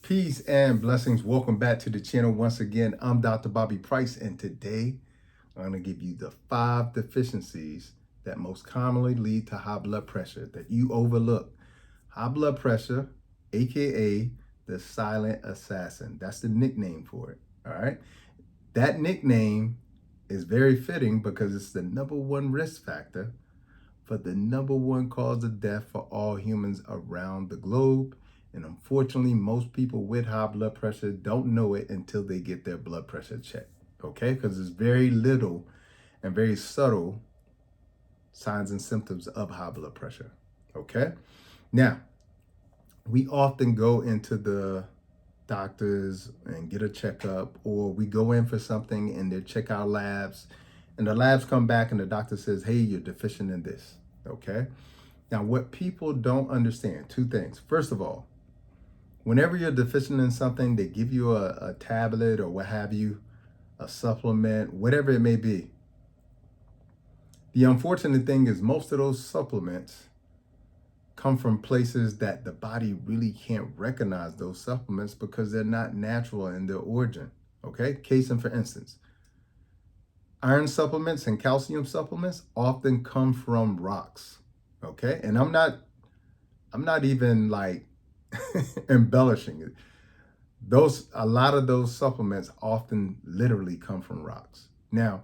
Peace and blessings. Welcome back to the channel. Once again, I'm Dr. Bobby Price, and today I'm going to give you the 5 deficiencies that most commonly lead to high blood pressure that you overlook. High blood pressure, aka the silent assassin. That's the nickname for it. All right. That nickname is very fitting because it's the #1 risk factor for the #1 cause of death for all humans around the globe. And unfortunately, most people with high blood pressure don't know it until they get their blood pressure checked. Okay? Because it's very little and very subtle signs and symptoms of high blood pressure. Okay? Now, we often go into the doctors and get a checkup, or we go in for something and they check our labs, and the labs come back and the doctor says, hey, you're deficient in this. Okay? Now, what people don't understand, 2 things. First of all, whenever you're deficient in something, they give you a tablet or what have you, a supplement, whatever it may be. The unfortunate thing is most of those supplements come from places that the body really can't recognize those supplements because they're not natural in their origin. Okay? Case in for instance, iron supplements and calcium supplements often come from rocks. Okay? And I'm not even like embellishing it. A lot of those supplements often literally come from rocks. Now,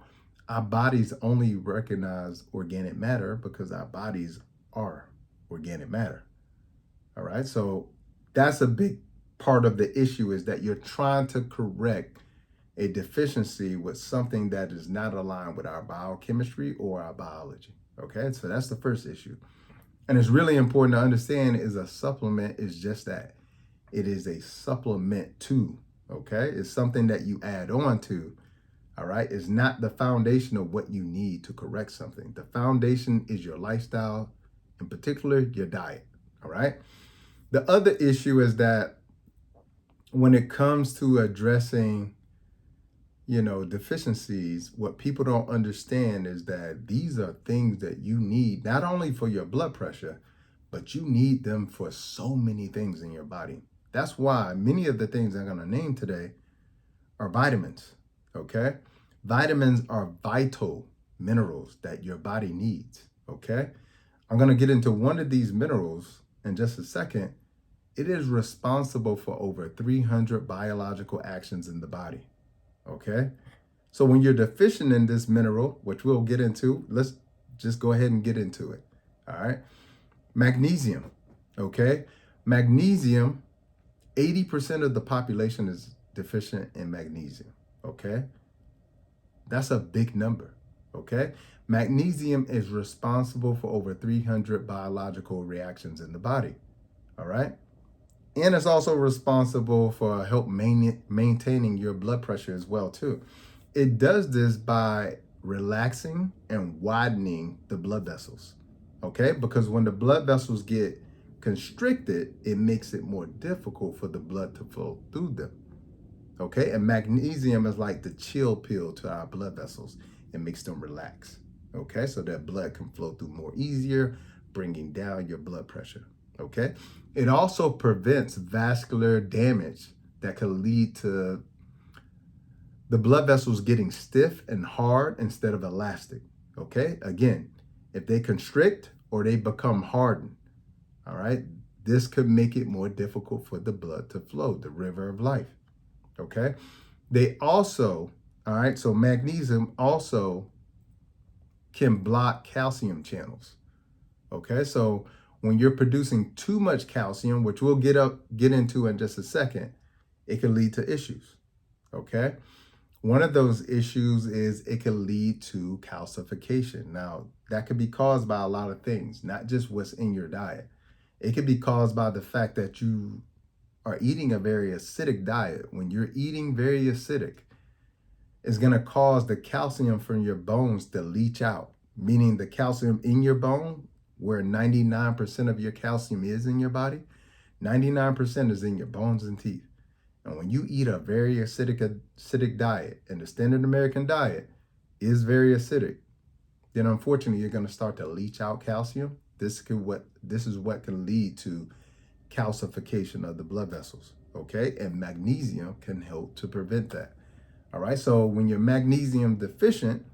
our bodies only recognize organic matter because our bodies are organic matter. All right. So that's a big part of the issue, is that you're trying to correct a deficiency with something that is not aligned with our biochemistry or our biology. Okay. So that's the first issue. And it's really important to understand is a supplement is just that. It is a supplement to, okay? It's something that you add on to, all right? It's not the foundation of what you need to correct something. The foundation is your lifestyle, in particular, your diet, all right? The other issue is that when it comes to addressing, deficiencies, what people don't understand is that these are things that you need, not only for your blood pressure, but you need them for so many things in your body. That's why many of the things I'm going to name today are vitamins, okay? Vitamins are vital minerals that your body needs, okay? I'm going to get into one of these minerals in just a second. It is responsible for over 300 biological actions in the body, okay? So when you're deficient in this mineral, which we'll get into, let's just go ahead and get into it, all right? Magnesium, okay? Magnesium, 80% of the population is deficient in magnesium, okay? That's a big number, okay? Magnesium is responsible for over 300 biological reactions in the body, all right? And it's also responsible for help maintaining your blood pressure as well, too. It does this by relaxing and widening the blood vessels, okay? Because when the blood vessels get constricted, it makes it more difficult for the blood to flow through them, okay? And magnesium is like the chill pill to our blood vessels. It makes them relax, okay? So that blood can flow through more easier, bringing down your blood pressure, okay? It also prevents vascular damage that could lead to the blood vessels getting stiff and hard instead of elastic, okay? Again, if they constrict or they become hardened, all right, this could make it more difficult for the blood to flow, the river of life, okay? They also, all right, so magnesium also can block calcium channels, okay? So when you're producing too much calcium, which we'll get into in just a second, it can lead to issues, okay? One of those issues is it can lead to calcification. Now, that could be caused by a lot of things, not just what's in your diet. It could be caused by the fact that you are eating a very acidic diet. When you're eating very acidic, it's going to cause the calcium from your bones to leach out, meaning the calcium in your bone, where 99% of your calcium is in your body, 99% is in your bones and teeth. And when you eat a very acidic diet, and the standard American diet is very acidic, then unfortunately you're going to start to leach out calcium. This is what can lead to calcification of the blood vessels. okay? And magnesium can help to prevent that. All right, so when you're magnesium deficient,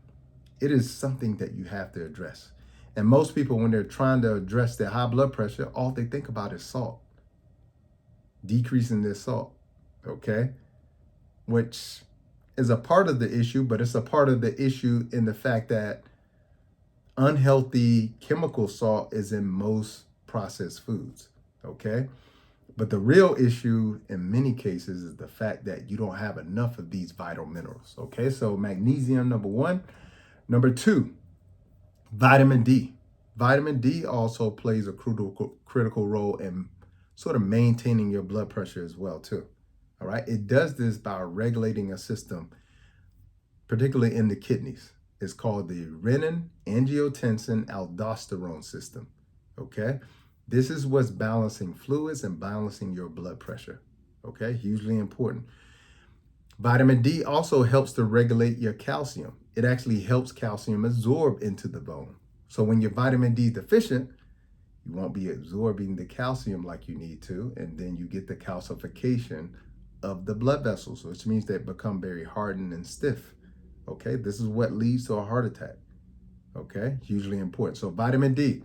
it is something that you have to address. And most people, when they're trying to address their high blood pressure, all they think about is salt, decreasing their salt, okay? Which is a part of the issue, but it's a part of the issue in the fact that unhealthy chemical salt is in most processed foods, okay? But the real issue in many cases is the fact that you don't have enough of these vital minerals, okay? So magnesium, number one. Number two, vitamin D. Vitamin D also plays a critical role in sort of maintaining your blood pressure as well, too. All right. It does this by regulating a system, particularly in the kidneys. It's called the renin angiotensin aldosterone system. Okay. This is what's balancing fluids and balancing your blood pressure. Okay. Hugely important. Vitamin D also helps to regulate your calcium. It actually helps calcium absorb into the bone. So when you're vitamin D deficient, you won't be absorbing the calcium like you need to, and then you get the calcification of the blood vessels, which means they become very hardened and stiff. Okay, this is what leads to a heart attack. Okay, hugely important. So vitamin D,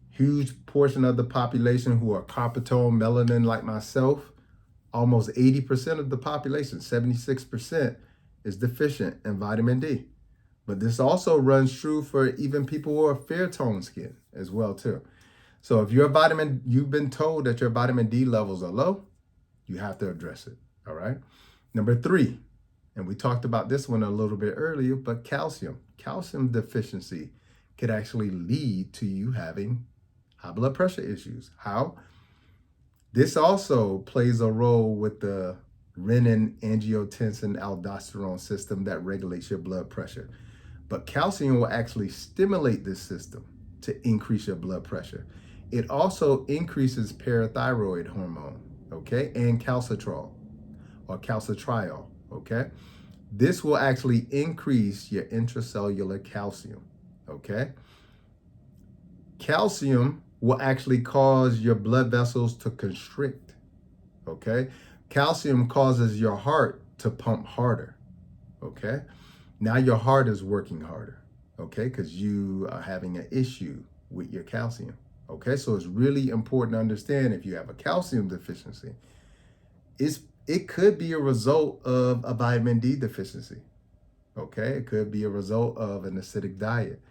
huge portion of the population who are copper tone melanin like myself, almost 80% of the population, 76%, is deficient in vitamin D. But this also runs true for even people who are fair tone skin as well too. So if you've been told that your vitamin D levels are low, you have to address it. All right. Number three, and we talked about this one a little bit earlier, but calcium. Calcium deficiency could actually lead to you having high blood pressure issues. How? This also plays a role with the renin angiotensin aldosterone system that regulates your blood pressure. But calcium will actually stimulate this system to increase your blood pressure. It also increases parathyroid hormone, okay, and calcitriol or calcitriol, okay? This will actually increase your intracellular calcium, okay? Calcium will actually cause your blood vessels to constrict, okay? Calcium causes your heart to pump harder, okay? Now your heart is working harder, okay? Because you are having an issue with your calcium, okay? So it's really important to understand if you have a calcium deficiency, it could be a result of a vitamin D deficiency, okay? It could be a result of an acidic diet.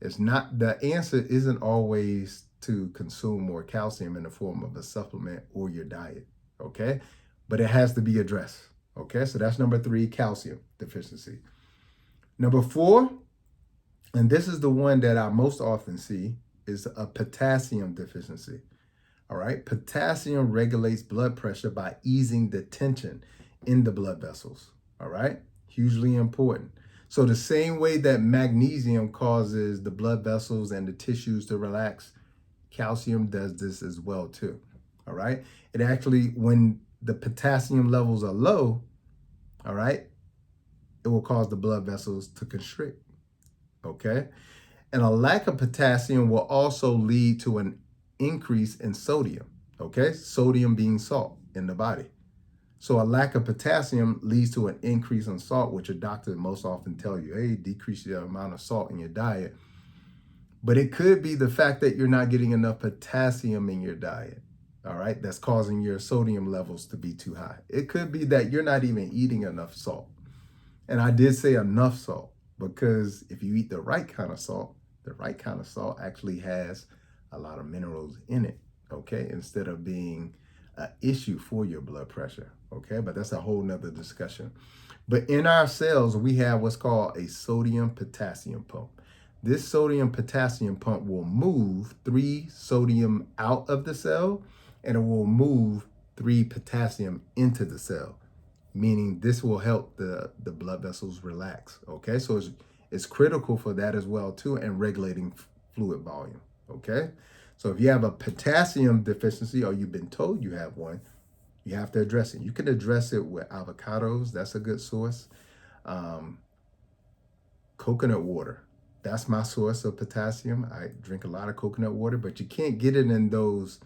It's not, the answer isn't always to consume more calcium in the form of a supplement or your diet, okay? But it has to be addressed, okay? So that's number three, calcium deficiency. Number four, and this is the one that I most often see, is a potassium deficiency. All right. Potassium regulates blood pressure by easing the tension in the blood vessels. All right. Hugely important. So the same way that magnesium causes the blood vessels and the tissues to relax, calcium does this as well too. All right. It actually, when the potassium levels are low, all right, it will cause the blood vessels to constrict. Okay. And a lack of potassium will also lead to an increase in sodium. Okay. Sodium being salt in the body. So a lack of potassium leads to an increase in salt, which a doctor most often tell you, hey, decrease the amount of salt in your diet. But it could be the fact that you're not getting enough potassium in your diet. All right. That's causing your sodium levels to be too high. It could be that you're not even eating enough salt. And I did say enough salt because if you eat the right kind of salt actually has a lot of minerals in it, okay, instead of being an issue for your blood pressure, okay? But that's a whole nother discussion. But in our cells, we have what's called a sodium-potassium pump. This sodium-potassium pump will move 3 sodium out of the cell, and it will move 3 potassium into the cell, meaning this will help the blood vessels relax, okay? So it's critical for that as well too, and regulating fluid volume, okay? So if you have a potassium deficiency or you've been told you have one, you have to address it. You can address it with avocados. That's a good source. Coconut water. That's my source of potassium. I drink a lot of coconut water, but you can't get it in those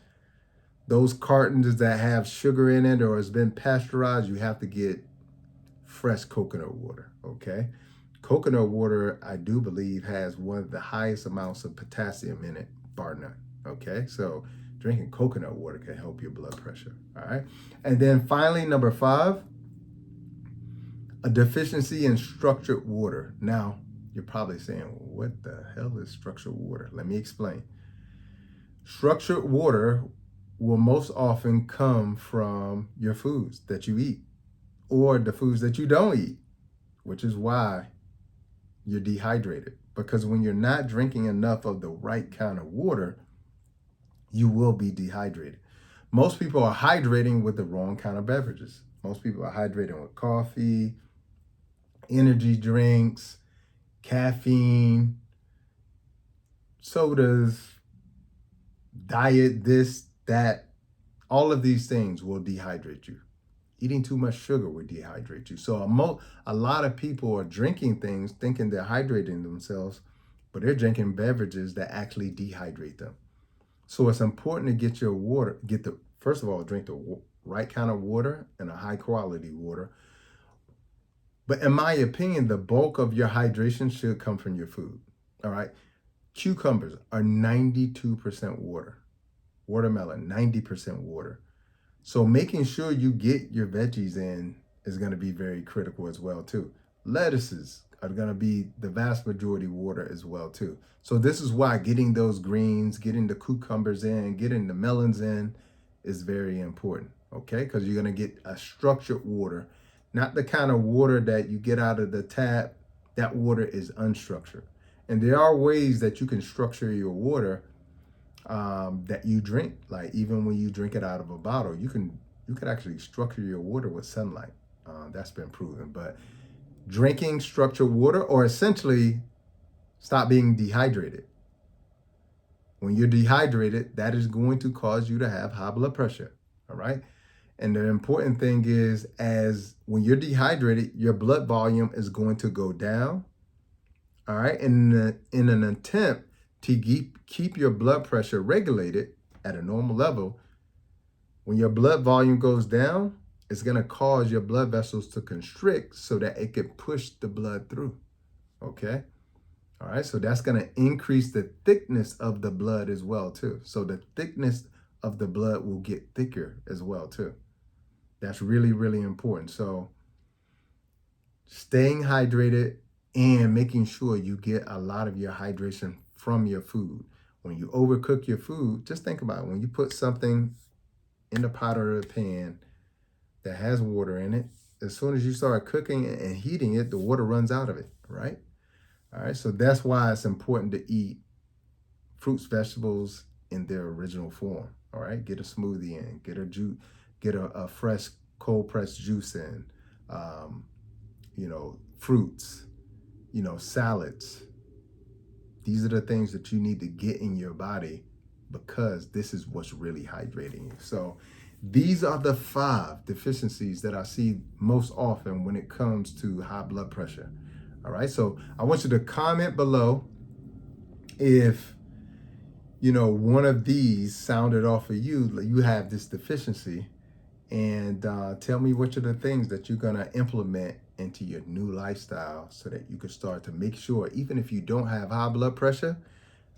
Those cartons that have sugar in it or has been pasteurized, you have to get fresh coconut water, okay? Coconut water, I do believe, has one of the highest amounts of potassium in it, bar none, okay? So drinking coconut water can help your blood pressure, all right? And then finally, number 5, a deficiency in structured water. Now, you're probably saying, what the hell is structured water? Let me explain. Structured water will most often come from your foods that you eat or the foods that you don't eat, which is why you're dehydrated. Because when you're not drinking enough of the right kind of water, you will be dehydrated. Most people are hydrating with the wrong kind of beverages. Most people are hydrating with coffee, energy drinks, caffeine, sodas, diet, this, that. All of these things will dehydrate you. Eating too much sugar will dehydrate you. So a lot of people are drinking things thinking they're hydrating themselves, but they're drinking beverages that actually dehydrate them. So it's important to get your water, first of all, drink the right kind of water and a high quality water. But in my opinion, the bulk of your hydration should come from your food. All right. Cucumbers are 92% water. Watermelon, 90% water. So making sure you get your veggies in is going to be very critical as well too. Lettuces are going to be the vast majority water as well too. So this is why getting those greens, getting the cucumbers in, getting the melons in is very important, okay? Because you're going to get a structured water, not the kind of water that you get out of the tap. That water is unstructured. And there are ways that you can structure your water that you drink. Like even when you drink it out of a bottle, you could actually structure your water with sunlight. That's been proven. But drinking structured water, or essentially stop being dehydrated. When you're dehydrated, that is going to cause you to have high blood pressure. All right. And the important thing is, as when you're dehydrated, your blood volume is going to go down. All right. And in an attempt to keep your blood pressure regulated at a normal level, when your blood volume goes down, it's going to cause your blood vessels to constrict so that it can push the blood through. Okay. All right. So that's going to increase the thickness of the blood as well, too. So the thickness of the blood will get thicker as well, too. That's really, really important. So staying hydrated and making sure you get a lot of your hydration from your food. When you overcook your food, just think about it. When you put something in the pot or the pan that has water in it, as soon as you start cooking it and heating it, the water runs out of it, right? All right, so that's why it's important to eat fruits, vegetables in their original form. All right, get a smoothie in, get a juice, get a fresh cold pressed juice in, fruits, salads. These are the things that you need to get in your body because this is what's really hydrating you. So these are the 5 deficiencies that I see most often when it comes to high blood pressure. All right. So I want you to comment below if, one of these sounded off for you, you have this deficiency, and tell me which are the things that you're going to implement into your new lifestyle so that you can start to make sure, even if you don't have high blood pressure,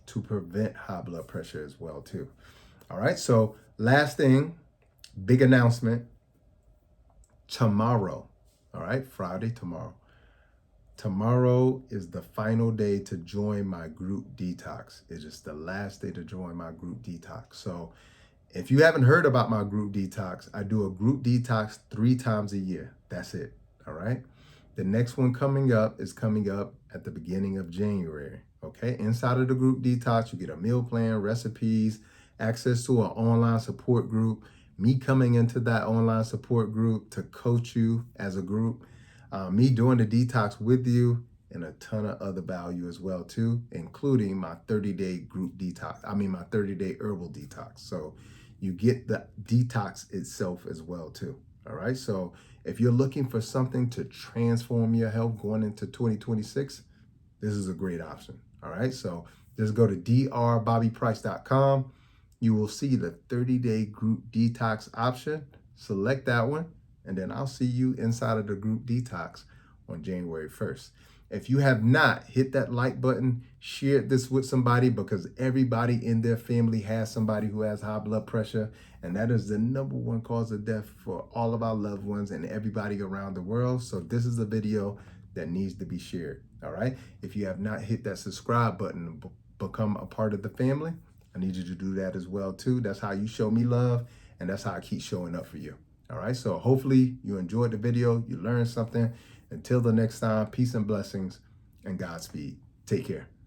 to prevent high blood pressure as well too. All right. So last thing, big announcement tomorrow. All right. Friday, tomorrow. Tomorrow is the final day to join my group detox. It is the last day to join my group detox. So if you haven't heard about my group detox, I do a group detox 3 times a year. That's it. All right. The next one coming up is coming up at the beginning of January. Okay. Inside of the group detox, you get a meal plan, recipes, access to an online support group, me coming into that online support group to coach you as a group, me doing the detox with you, and a ton of other value as well too, including my 30-day group detox. My 30-day herbal detox. So you get the detox itself as well too. All right. So if you're looking for something to transform your health going into 2026, this is a great option. All right. So just go to drbobbyprice.com, you will see the 30-day group detox option. Select that one, and then I'll see you inside of the group detox on January 1st. If you have not, hit that like button, share this with somebody, because everybody in their family has somebody who has high blood pressure, and that is the #1 cause of death for all of our loved ones and everybody around the world. So this is a video that needs to be shared. All right. If you have not hit that subscribe button, become a part of the family, I need you to do that as well too. That's how you show me love, and that's how I keep showing up for you. All right. So hopefully you enjoyed the video, you learned something. Until the next time, peace and blessings and Godspeed. Take care.